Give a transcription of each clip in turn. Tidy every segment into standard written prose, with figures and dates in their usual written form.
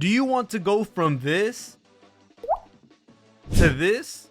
Do you want to go from this to this?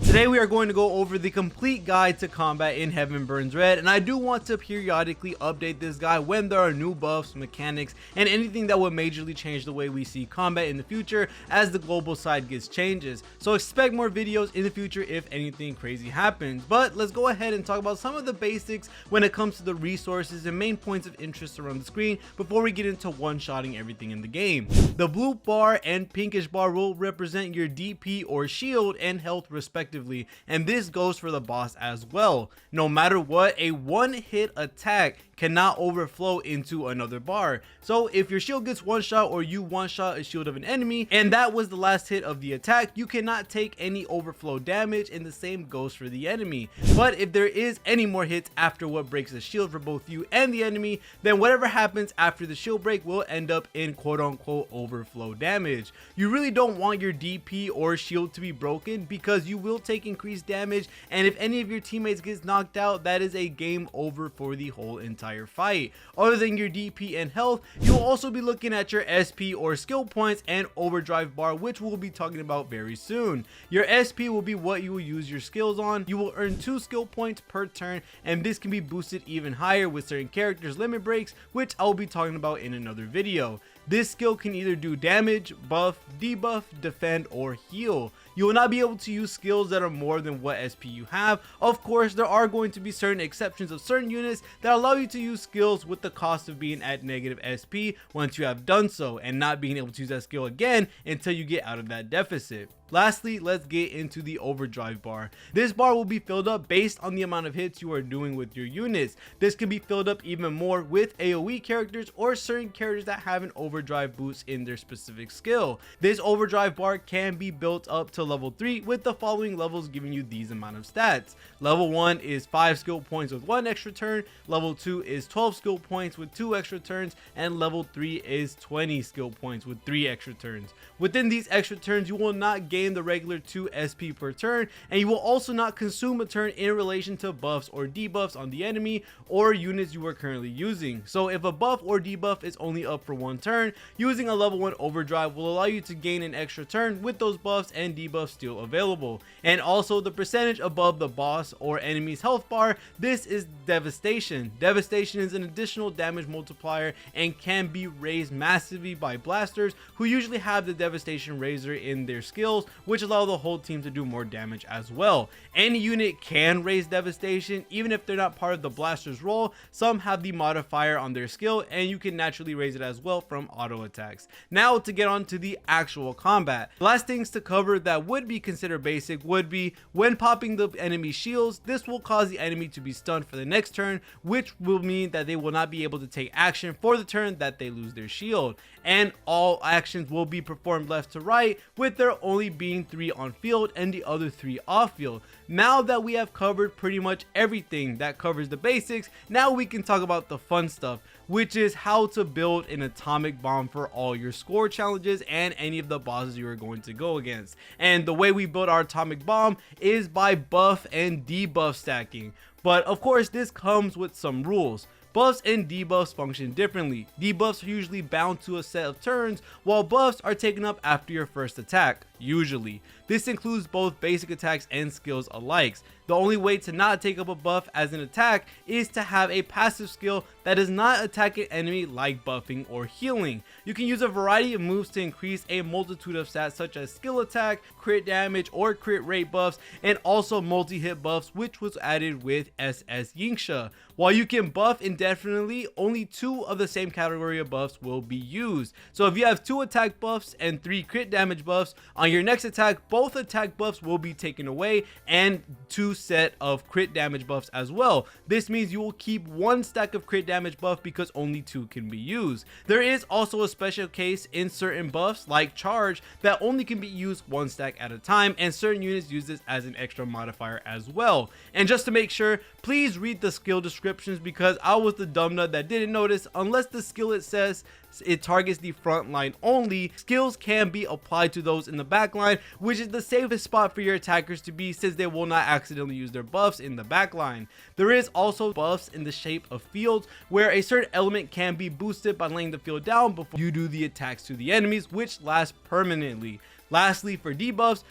Today we are going to go over the complete guide to combat in Heaven Burns Red, and I do want to periodically update this guide when there are new buffs, mechanics, and anything that will majorly change the way we see combat in the future as the global side gets changes. So expect more videos in the future if anything crazy happens. But let's go ahead and talk about some of the basics when it comes to the resources and main points of interest around the screen before we get into one-shotting everything in the game. The blue bar and pinkish bar will represent your DP or shield and health respectively, and this goes for the boss as well. No matter what, a one-hit attack cannot overflow into another bar. So if your shield gets one shot or you one shot a shield of an enemy and that was the last hit of the attack, you cannot take any overflow damage, and the same goes for the enemy. But if there is any more hits after what breaks the shield for both you and the enemy, then whatever happens after the shield break will end up in quote-unquote overflow damage. You really don't want your DP or shield to be broken because you will take increased damage, and if any of your teammates gets knocked out, that is a game over for the whole entire fight. Other than your DP and health, you'll also be looking at your SP or skill points and overdrive bar, which we'll be talking about very soon. Your SP will be what you will use your skills on. You will earn 2 skill points per turn, and this can be boosted even higher with certain characters' limit breaks, which I'll be talking about in another video. This skill can either do damage, buff, debuff, defend, or heal. You will not be able to use skills that are more than what SP you have. Of course, there are going to be certain exceptions of certain units that allow you to use skills with the cost of being at negative SP once you have done so, and not being able to use that skill again until you get out of that deficit. Lastly, let's get into the overdrive bar. This bar will be filled up based on the amount of hits you are doing with your units. This can be filled up even more with AoE characters or certain characters that have an overdrive boost in their specific skill. This overdrive bar can be built up to level 3 with the following levels giving you these amount of stats. Level 1 is 5 skill points with 1 extra turn, level 2 is 12 skill points with 2 extra turns, and level 3 is 20 skill points with 3 extra turns. Within these extra turns, you will not gain the regular 2 SP per turn, and you will also not consume a turn in relation to buffs or debuffs on the enemy or units you are currently using. So if a buff or debuff is only up for 1 turn, using a level 1 overdrive will allow you to gain an extra turn with those buffs and debuffs still available. And also the percentage above the boss or enemy's health bar, this is devastation. Devastation is an additional damage multiplier and can be raised massively by blasters who usually have the devastation raiser in their skills, which allow the whole team to do more damage as well. Any unit can raise devastation even if they're not part of the blaster's role. Some have the modifier on their skill and you can naturally raise it as well from auto attacks. Now to get on to the actual combat. The last things to cover that would be considered basic would be when popping the enemy shields, this will cause the enemy to be stunned for the next turn, which will mean that they will not be able to take action for the turn that they lose their shield, and all actions will be performed left to right, with there only being 3 on field and the other 3 off field. Now that we have covered pretty much everything that covers the basics, now we can talk about the fun stuff, which is how to build an atomic bomb for all your score challenges and any of the bosses you are going to go against. And the way we build our atomic bomb is by buff and debuff stacking. But of course, this comes with some rules. Buffs and debuffs function differently. Debuffs are usually bound to a set of turns, while buffs are taken up after your first attack, usually. This includes both basic attacks and skills alike. The only way to not take up a buff as an attack is to have a passive skill that does not attack an enemy, like buffing or healing. You can use a variety of moves to increase a multitude of stats such as skill attack, crit damage, or crit rate buffs, and also multi-hit buffs, which was added with SS Yingxia. While you can buff indefinitely, only 2 of the same category of buffs will be used. So if you have 2 attack buffs and 3 crit damage buffs, on your next attack, both attack buffs will be taken away and 2 set of crit damage buffs as well. This means you will keep 1 stack of crit damage buff because only 2 can be used. There is also a special case in certain buffs like charge that only can be used 1 stack at a time, and certain units use this as an extra modifier as well. And just to make sure, please read the skill descriptions because I was the dumb nut that didn't notice. Unless the skill it says it targets the front line only, skills can be applied to those in the backline, which is the safest spot for your attackers to be since they will not accidentally use their buffs in the backline. There is also buffs in the shape of fields where a certain element can be boosted by laying the field down before you do the attacks to the enemies, which last permanently. Lastly, for debuffs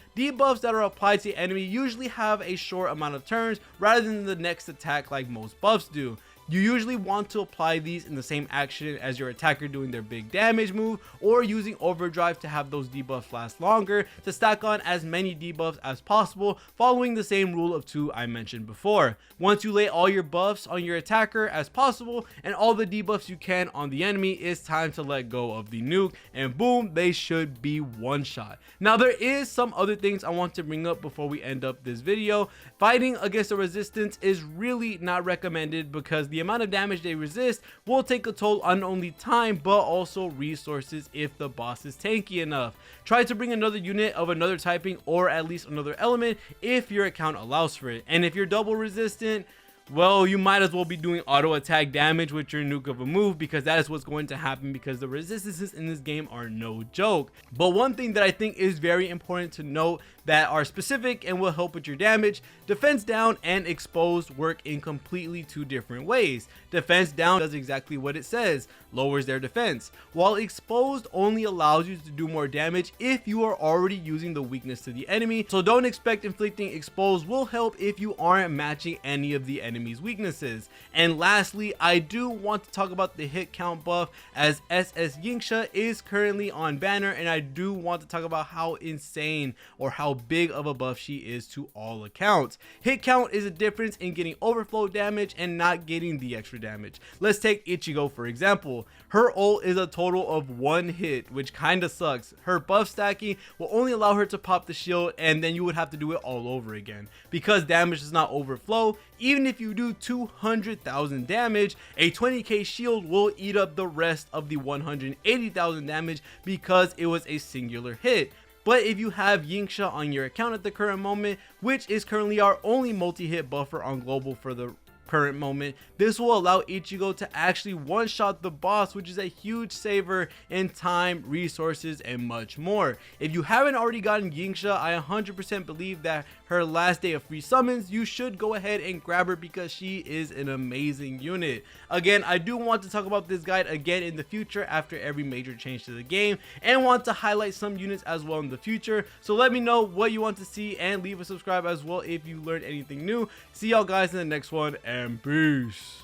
that are applied to the enemy usually have a short amount of turns rather than the next attack like most buffs do. You usually want to apply these in the same action as your attacker doing their big damage move, or using overdrive to have those debuffs last longer to stack on as many debuffs as possible, following the same rule of 2 I mentioned before. Once you lay all your buffs on your attacker as possible and all the debuffs you can on the enemy, it's time to let go of the nuke, and boom, they should be one shot. Now there is some other things I want to bring up before we end up this video. Fighting against a resistance is really not recommended because the amount of damage they resist will take a toll on not only time but also resources if the boss is tanky enough. Try to bring another unit of another typing or at least another element if your account allows for it. And if you're double resistant, well, you might as well be doing auto attack damage with your nuke of a move, because that is what's going to happen, because the resistances in this game are no joke. But one thing that I think is very important to note that are specific and will help with your damage: defense down and exposed work in completely 2 different ways. Defense down does exactly what it says, lowers their defense, while exposed only allows you to do more damage if you are already using the weakness to the enemy. So don't expect inflicting exposed will help if you aren't matching any of the enemy's weaknesses. And lastly, I do want to talk about the hit count buff, as SS Yingxia is currently on banner, and I do want to talk about how insane or how big of a buff she is to all accounts. Hit count is a difference in getting overflow damage and not getting the extra damage. Let's take Ichigo for example. Her ult is a total of 1 hit, which kinda sucks. Her buff stacking will only allow her to pop the shield, and then you would have to do it all over again. Because damage does not overflow, even if you do 200,000 damage, a 20k shield will eat up the rest of the 180,000 damage because it was a singular hit. But if you have Yingxia on your account at the current moment, which is currently our only multi-hit buffer on global for the current moment, this will allow Ichigo to actually one-shot the boss, which is a huge saver in time, resources, and much more. If you haven't already gotten Yingxia, I 100% believe that her last day of free summons, you should go ahead and grab her because she is an amazing unit. Again, I do want to talk about this guide again in the future after every major change to the game, and want to highlight some units as well in the future. So let me know what you want to see and leave a subscribe as well if you learned anything new. See y'all guys in the next one, and peace.